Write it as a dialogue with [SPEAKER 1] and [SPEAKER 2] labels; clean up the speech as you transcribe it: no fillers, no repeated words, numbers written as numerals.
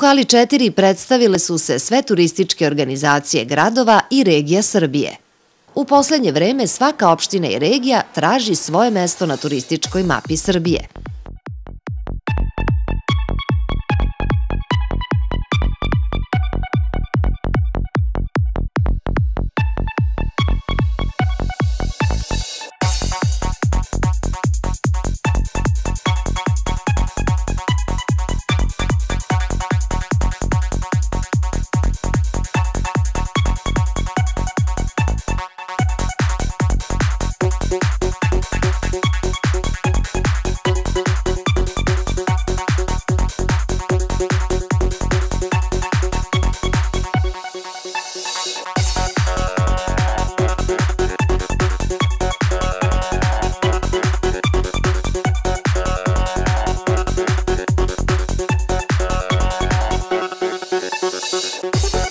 [SPEAKER 1] hali 4 predstavile su se sve turističke organizacije gradova i regija Srbije. U poslednje vreme svaka opština i regija traži svoje mesto na turističkoj mapi Srbije.
[SPEAKER 2] We'll be right back.